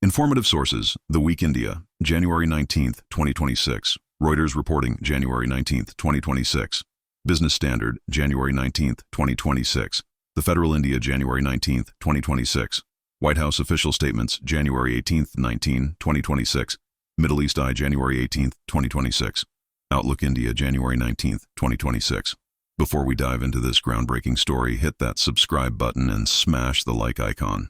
Informative sources: The Week India, January 19, 2026. Reuters reporting, January 19, 2026. Business Standard, January 19, 2026. The Federal India, January 19, 2026. White House official statements, January 18, 2026. Middle East Eye, January 18, 2026. Outlook India, January 19, 2026. Before we dive into this groundbreaking story, hit that subscribe button and smash the like icon.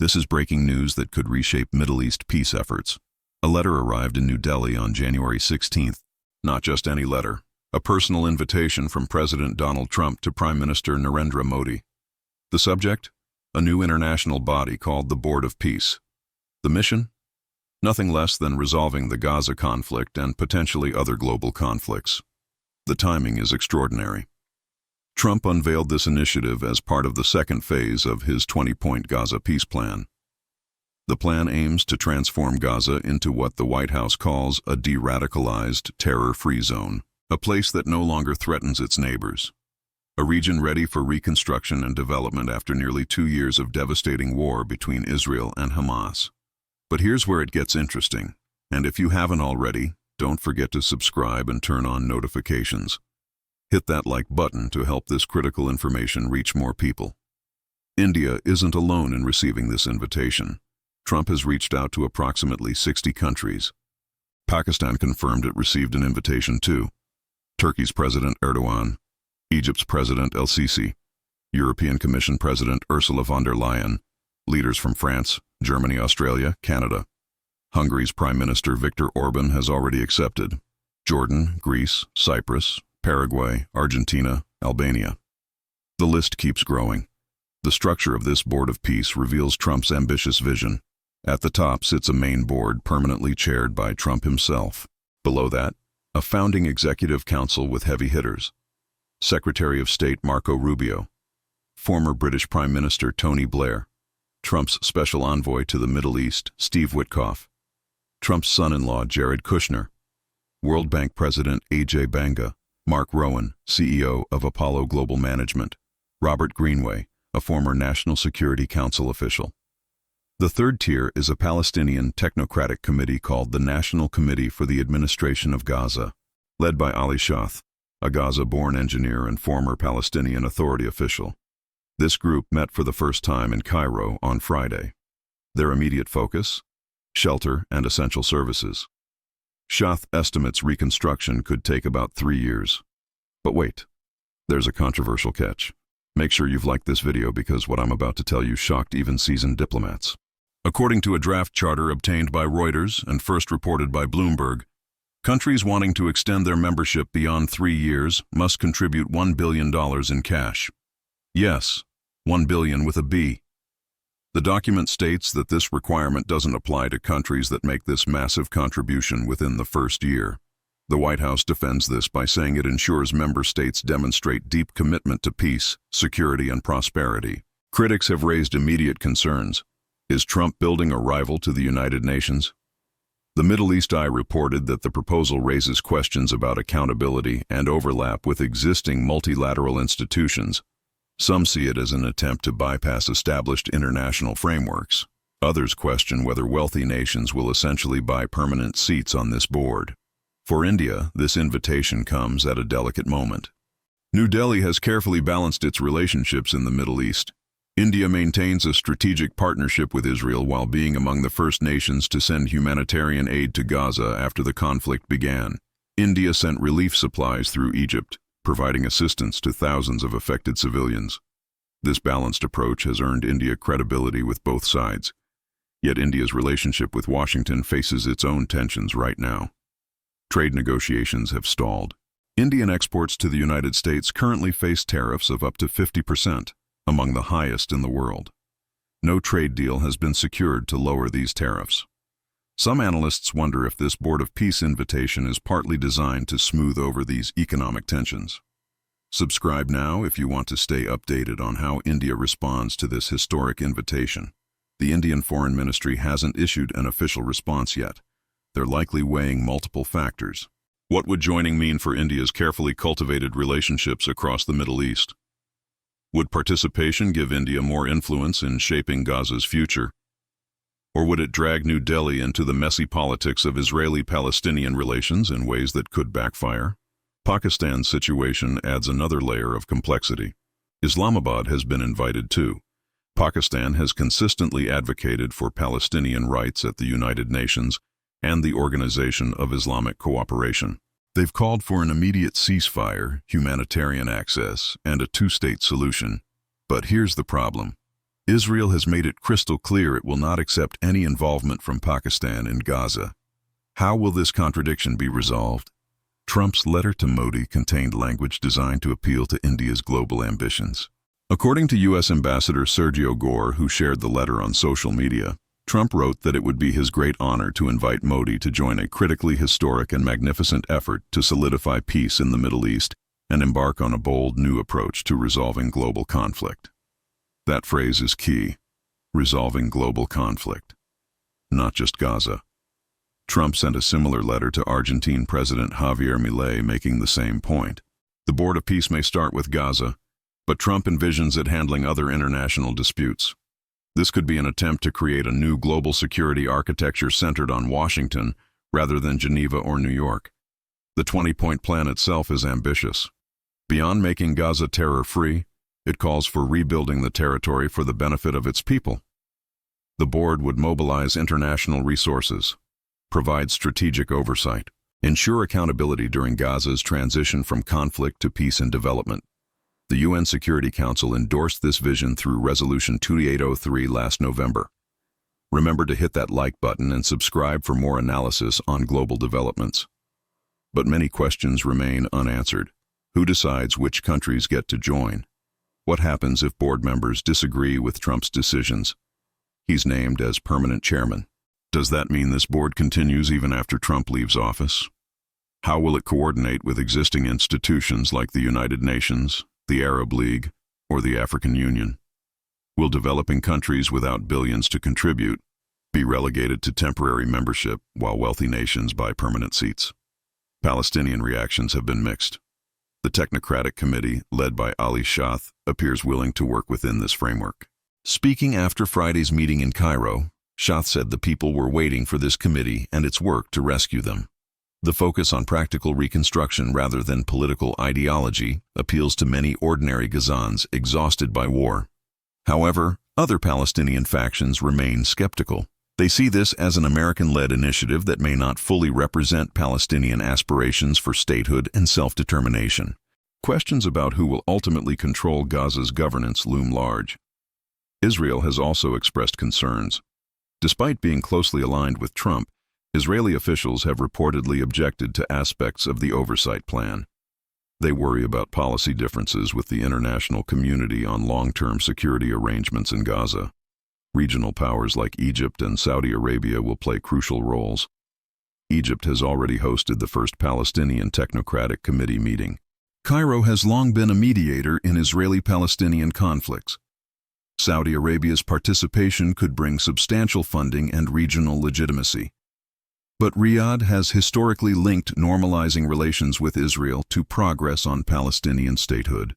This is breaking news that could reshape Middle East peace efforts. A letter arrived in New Delhi on January 16th. Not just any letter. A personal invitation from President Donald Trump to Prime Minister Narendra Modi. The subject? A new international body called the Board of Peace. The mission? Nothing less than resolving the Gaza conflict and potentially other global conflicts. The timing is extraordinary. Trump unveiled this initiative as part of the second phase of his 20-point Gaza peace plan. The plan aims to transform Gaza into what the White House calls a de-radicalized, terror-free zone, a place that no longer threatens its neighbors, a region ready for reconstruction and development after nearly 2 years of devastating war between Israel and Hamas. But here's where it gets interesting, and if you haven't already, don't forget to subscribe and turn on notifications. Hit that like button to help this critical information reach more people. India isn't alone in receiving this invitation. Trump has reached out to approximately 60 countries. Pakistan confirmed it received an invitation too. Turkey's President Erdogan, Egypt's President El-Sisi, European Commission President Ursula von der Leyen, leaders from France, Germany, Australia, Canada. Hungary's Prime Minister Viktor Orban has already accepted. Jordan, Greece, Cyprus, Paraguay, Argentina, Albania. The list keeps growing. The structure of this Board of Peace reveals Trump's ambitious vision. At the top sits a main board permanently chaired by Trump himself. Below that, a founding executive council with heavy hitters. Secretary of State Marco Rubio, former British Prime Minister Tony Blair, Trump's special envoy to the Middle East Steve Witkoff, Trump's son-in-law Jared Kushner, World Bank President Ajay Banga, Mark Rowan, CEO of Apollo Global Management, Robert Greenway, a former National Security Council official. The third tier is a Palestinian technocratic committee called the National Committee for the Administration of Gaza, led by Ali Shath, a Gaza-born engineer and former Palestinian Authority official. This group met for the first time in Cairo on Friday. Their immediate focus? Shelter and essential services. Shath estimates reconstruction could take about 3 years. But wait, there's a controversial catch. Make sure you've liked this video because what I'm about to tell you shocked even seasoned diplomats. According to a draft charter obtained by Reuters and first reported by Bloomberg, countries wanting to extend their membership beyond 3 years must contribute $1 billion in cash. Yes, $1 billion with a B. The document states that this requirement doesn't apply to countries that make this massive contribution within the first year. The White House defends this by saying it ensures member states demonstrate deep commitment to peace, security, and prosperity. Critics have raised immediate concerns. Is Trump building a rival to the United Nations? The Middle East Eye reported that the proposal raises questions about accountability and overlap with existing multilateral institutions. Some see it as an attempt to bypass established international frameworks. Others question whether wealthy nations will essentially buy permanent seats on this board. For India, this invitation comes at a delicate moment. New Delhi has carefully balanced its relationships in the Middle East. India maintains a strategic partnership with Israel while being among the first nations to send humanitarian aid to Gaza after the conflict began. India sent relief supplies through Egypt, providing assistance to thousands of affected civilians. This balanced approach has earned India credibility with both sides. Yet India's relationship with Washington faces its own tensions right now. Trade negotiations have stalled. Indian exports to the United States currently face tariffs of up to 50%, among the highest in the world. No trade deal has been secured to lower these tariffs. Some analysts wonder if this Board of Peace invitation is partly designed to smooth over these economic tensions. Subscribe now if you want to stay updated on how India responds to this historic invitation. The Indian Foreign Ministry hasn't issued an official response yet. They're likely weighing multiple factors. What would joining mean for India's carefully cultivated relationships across the Middle East? Would participation give India more influence in shaping Gaza's future? Or would it drag New Delhi into the messy politics of Israeli-Palestinian relations in ways that could backfire? Pakistan's situation adds another layer of complexity. Islamabad has been invited too. Pakistan has consistently advocated for Palestinian rights at the United Nations and the Organization of Islamic Cooperation. They've called for an immediate ceasefire, humanitarian access, and a two-state solution. But here's the problem. Israel has made it crystal clear it will not accept any involvement from Pakistan in Gaza. How will this contradiction be resolved? Trump's letter to Modi contained language designed to appeal to India's global ambitions. According to U.S. Ambassador Sergio Gore, who shared the letter on social media, Trump wrote that it would be his great honor to invite Modi to join a critically historic and magnificent effort to solidify peace in the Middle East and embark on a bold new approach to resolving global conflict. That phrase is key. Resolving global conflict. Not just Gaza. Trump sent a similar letter to Argentine President Javier Milei making the same point. The Board of Peace may start with Gaza, but Trump envisions it handling other international disputes. This could be an attempt to create a new global security architecture centered on Washington rather than Geneva or New York. The 20-point plan itself is ambitious. Beyond making Gaza terror-free, it calls for rebuilding the territory for the benefit of its people. The board would mobilize international resources, provide strategic oversight, ensure accountability during Gaza's transition from conflict to peace and development. The UN Security Council endorsed this vision through Resolution 2803 last November. Remember to hit that like button and subscribe for more analysis on global developments. But many questions remain unanswered. Who decides which countries get to join? What happens if board members disagree with Trump's decisions? He's named as permanent chairman. Does that mean this board continues even after Trump leaves office? How will it coordinate with existing institutions like the United Nations, the Arab League, or the African Union? Will developing countries without billions to contribute be relegated to temporary membership while wealthy nations buy permanent seats? Palestinian reactions have been mixed. The Technocratic Committee, led by Ali Shaath, appears willing to work within this framework. Speaking after Friday's meeting in Cairo, Shaath said the people were waiting for this committee and its work to rescue them. The focus on practical reconstruction rather than political ideology appeals to many ordinary Gazans exhausted by war. However, other Palestinian factions remain skeptical. They see this as an American-led initiative that may not fully represent Palestinian aspirations for statehood and self-determination. Questions about who will ultimately control Gaza's governance loom large. Israel has also expressed concerns. Despite being closely aligned with Trump, Israeli officials have reportedly objected to aspects of the oversight plan. They worry about policy differences with the international community on long-term security arrangements in Gaza. Regional powers like Egypt and Saudi Arabia will play crucial roles. Egypt has already hosted the first Palestinian Technocratic Committee meeting. Cairo has long been a mediator in Israeli-Palestinian conflicts. Saudi Arabia's participation could bring substantial funding and regional legitimacy. But Riyadh has historically linked normalizing relations with Israel to progress on Palestinian statehood.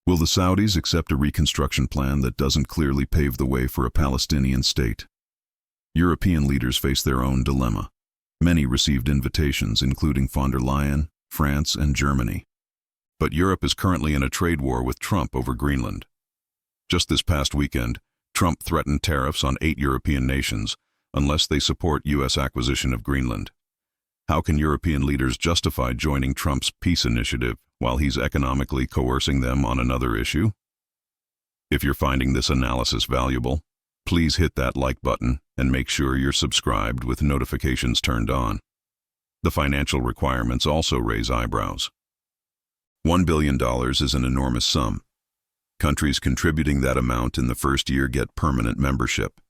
Will the Saudis accept a reconstruction plan that doesn't clearly pave the way for a Palestinian state? European leaders face their own dilemma. Many received invitations, including von der Leyen, France, and Germany. But Europe is currently in a trade war with Trump over Greenland. Just this past weekend, Trump threatened tariffs on 8 European nations unless they support U.S. acquisition of Greenland. How can European leaders justify joining Trump's peace initiative while he's economically coercing them on another issue? If you're finding this analysis valuable, please hit that like button and make sure you're subscribed with notifications turned on. The financial requirements also raise eyebrows. $1 billion is an enormous sum. Countries contributing that amount in the first year get permanent membership.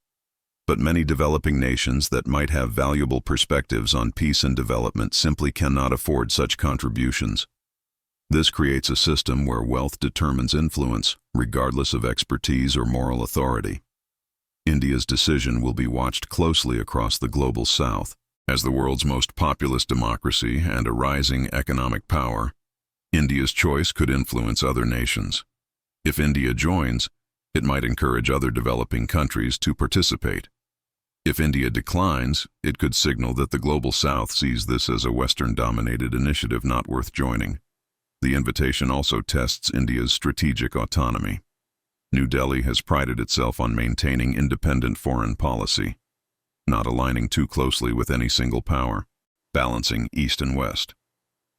But many developing nations that might have valuable perspectives on peace and development simply cannot afford such contributions. This creates a system where wealth determines influence, regardless of expertise or moral authority. India's decision will be watched closely across the global south. As the world's most populous democracy and a rising economic power, India's choice could influence other nations. If India joins, it might encourage other developing countries to participate. If India declines, it could signal that the Global South sees this as a Western-dominated initiative not worth joining. The invitation also tests India's strategic autonomy. New Delhi has prided itself on maintaining independent foreign policy, not aligning too closely with any single power, balancing East and West.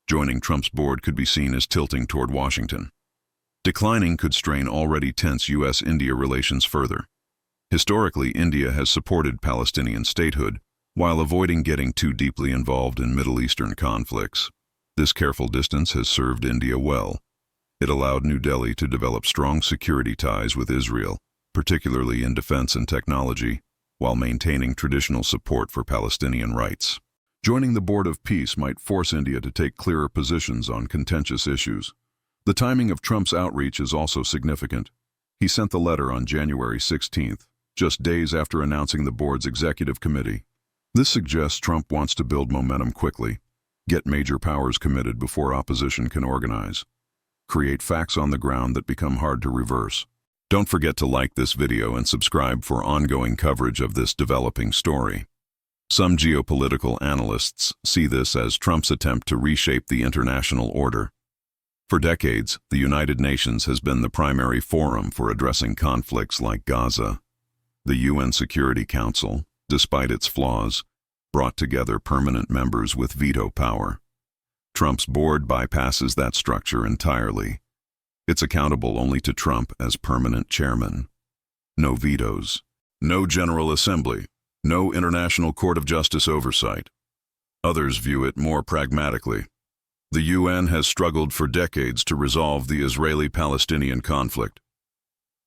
Joining Trump's board could be seen as tilting toward Washington. Declining could strain already tense U.S.-India relations further. Historically, India has supported Palestinian statehood while avoiding getting too deeply involved in Middle Eastern conflicts. This careful distance has served India well. It allowed New Delhi to develop strong security ties with Israel, particularly in defense and technology, while maintaining traditional support for Palestinian rights. Joining the Board of Peace might force India to take clearer positions on contentious issues. The timing of Trump's outreach is also significant. He sent the letter on January 16th, just days after announcing the board's executive committee. This suggests Trump wants to build momentum quickly, get major powers committed before opposition can organize, create facts on the ground that become hard to reverse. Don't forget to like this video and subscribe for ongoing coverage of this developing story. Some geopolitical analysts see this as Trump's attempt to reshape the international order. For decades, the United Nations has been the primary forum for addressing conflicts like Gaza. The UN Security Council, despite its flaws, brought together permanent members with veto power. Trump's board bypasses that structure entirely. It's accountable only to Trump as permanent chairman. No vetoes, no General Assembly, no International Court of Justice oversight. Others view it more pragmatically. The UN has struggled for decades to resolve the Israeli-Palestinian conflict.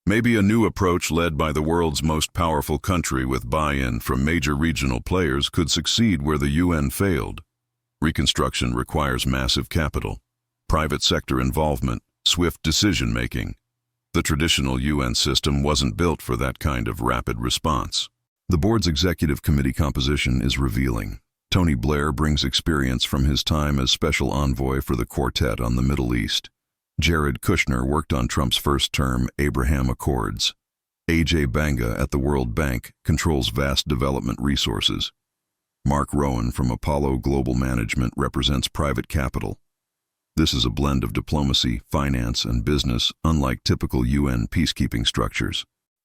Maybe a new approach led by the world's most powerful country with buy-in from major regional players could succeed where the UN failed. Reconstruction requires massive capital, private sector involvement, swift decision-making. The traditional UN system wasn't built for that kind of rapid response. The board's executive committee composition is revealing. Tony Blair brings experience from his time as special envoy for the Quartet on the Middle East. Jared Kushner worked on Trump's first-term Abraham Accords. A.J. Banga at the World Bank controls vast development resources. Mark Rowan from Apollo Global Management represents private capital. This is a blend of diplomacy, finance, and business, unlike typical UN peacekeeping structures.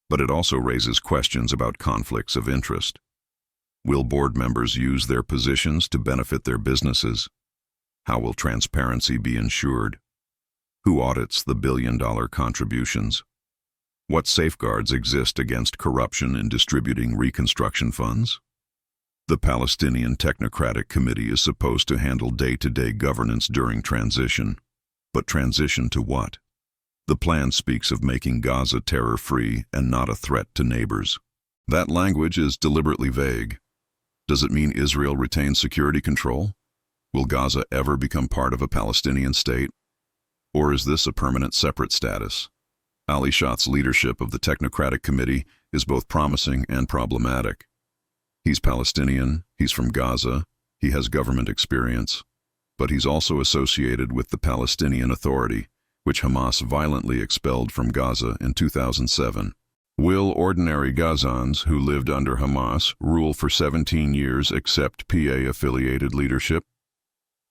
But it also raises questions about conflicts of interest. Will board members use their positions to benefit their businesses? How will transparency be ensured? Who audits the billion-dollar contributions? What safeguards exist against corruption in distributing reconstruction funds? The Palestinian Technocratic Committee is supposed to handle day-to-day governance during transition. But transition to what? The plan speaks of making Gaza terror-free and not a threat to neighbors. That language is deliberately vague. Does it mean Israel retains security control? Will Gaza ever become part of a Palestinian state? Or is this a permanent separate status? Ali Shat's leadership of the Technocratic Committee is both promising and problematic. He's Palestinian, he's from Gaza, he has government experience, but he's also associated with the Palestinian Authority, which Hamas violently expelled from Gaza in 2007. Will ordinary Gazans who lived under Hamas rule for 17 years accept PA-affiliated leadership?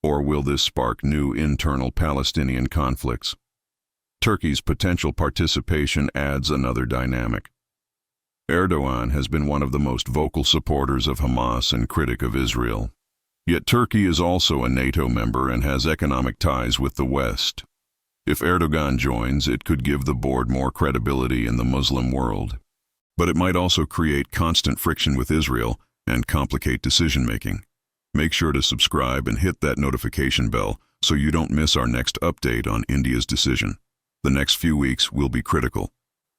Or will this spark new internal Palestinian conflicts? Turkey's potential participation adds another dynamic. Erdogan has been one of the most vocal supporters of Hamas and critic of Israel. Yet Turkey is also a NATO member and has economic ties with the West. If Erdogan joins, it could give the board more credibility in the Muslim world. But it might also create constant friction with Israel and complicate decision-making. Make sure to subscribe and hit that notification bell so you don't miss our next update on India's decision. The next few weeks will be critical.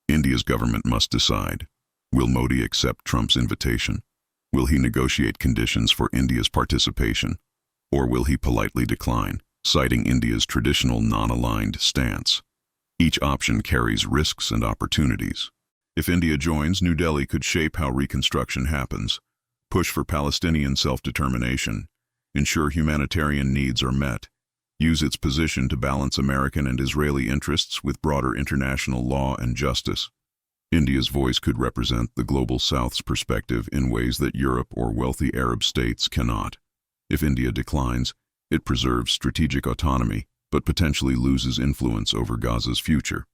India's government must decide. Will Modi accept Trump's invitation? Will he negotiate conditions for India's participation? Or will he politely decline, citing India's traditional non-aligned stance? Each option carries risks and opportunities. If India joins, New Delhi could shape how reconstruction happens, push for Palestinian self-determination, ensure humanitarian needs are met, use its position to balance American and Israeli interests with broader international law and justice. India's voice could represent the global South's perspective in ways that Europe or wealthy Arab states cannot. If India declines, it preserves strategic autonomy, but potentially loses influence over Gaza's future.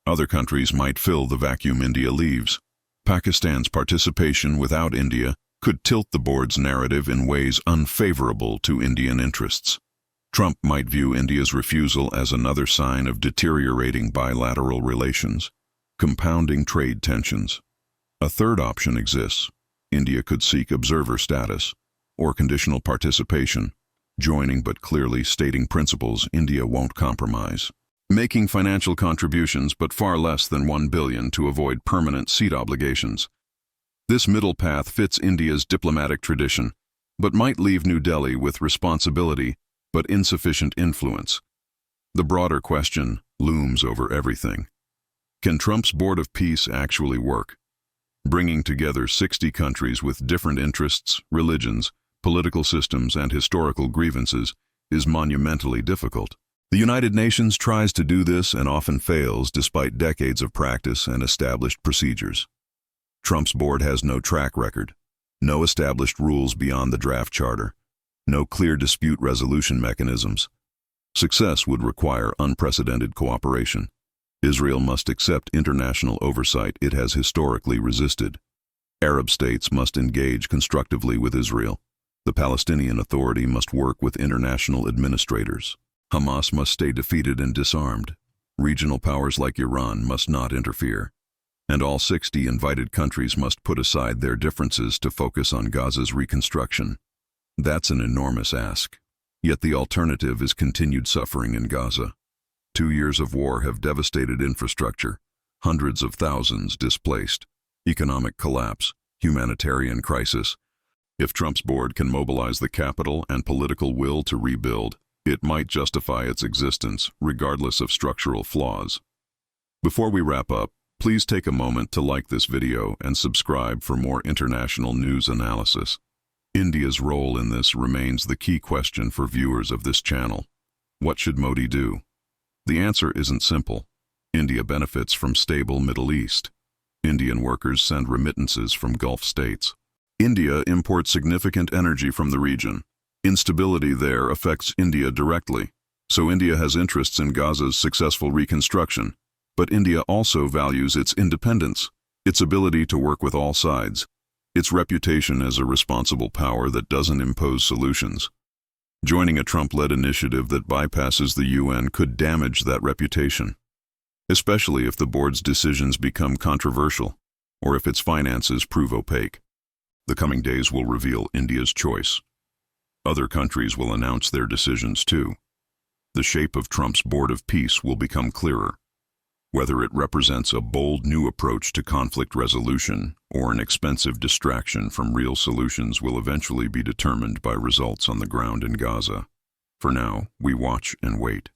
Other countries might fill the vacuum India leaves. Pakistan's participation without India could tilt the board's narrative in ways unfavorable to Indian interests. Trump might view India's refusal as another sign of deteriorating bilateral relations, compounding trade tensions. A third option exists. India could seek observer status or conditional participation, joining but clearly stating principles India won't compromise. Making financial contributions but far less than $1 billion to avoid permanent seat obligations. This middle path fits India's diplomatic tradition, but might leave New Delhi with responsibility but insufficient influence. The broader question looms over everything. Can Trump's Board of Peace actually work? Bringing together 60 countries with different interests, religions, political systems, and historical grievances is monumentally difficult. The United Nations tries to do this and often fails despite decades of practice and established procedures. Trump's board has no track record, no established rules beyond the draft charter, no clear dispute resolution mechanisms. Success would require unprecedented cooperation. Israel must accept international oversight it has historically resisted. Arab states must engage constructively with Israel. The Palestinian Authority must work with international administrators. Hamas must stay defeated and disarmed. Regional powers like Iran must not interfere. And all 60 invited countries must put aside their differences to focus on Gaza's reconstruction. That's an enormous ask. Yet the alternative is continued suffering in Gaza. 2 years of war have devastated infrastructure, hundreds of thousands displaced, economic collapse, humanitarian crisis. If Trump's board can mobilize the capital and political will to rebuild, it might justify its existence, regardless of structural flaws. Before we wrap up, please take a moment to like this video and subscribe for more international news analysis. India's role in this remains the key question for viewers of this channel. What should Modi do? The answer isn't simple. India benefits from stable Middle East. Indian workers send remittances from Gulf states. India imports significant energy from the region. Instability there affects India directly, so India has interests in Gaza's successful reconstruction. But India also values its independence, its ability to work with all sides, its reputation as a responsible power that doesn't impose solutions. Joining a Trump-led initiative that bypasses the UN could damage that reputation, especially if the board's decisions become controversial or if its finances prove opaque. The coming days will reveal India's choice. Other countries will announce their decisions too. The shape of Trump's Board of Peace will become clearer. Whether it represents a bold new approach to conflict resolution or an expensive distraction from real solutions will eventually be determined by results on the ground in Gaza. For now, we watch and wait.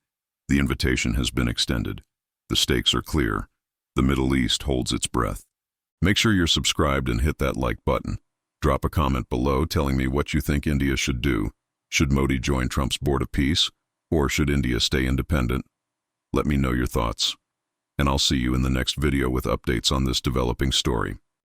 The invitation has been extended. The stakes are clear. The Middle East holds its breath. Make sure you're subscribed and hit that like button. Drop a comment below telling me what you think India should do. Should Modi join Trump's Board of Peace, or should India stay independent? Let me know your thoughts. And I'll see you in the next video with updates on this developing story.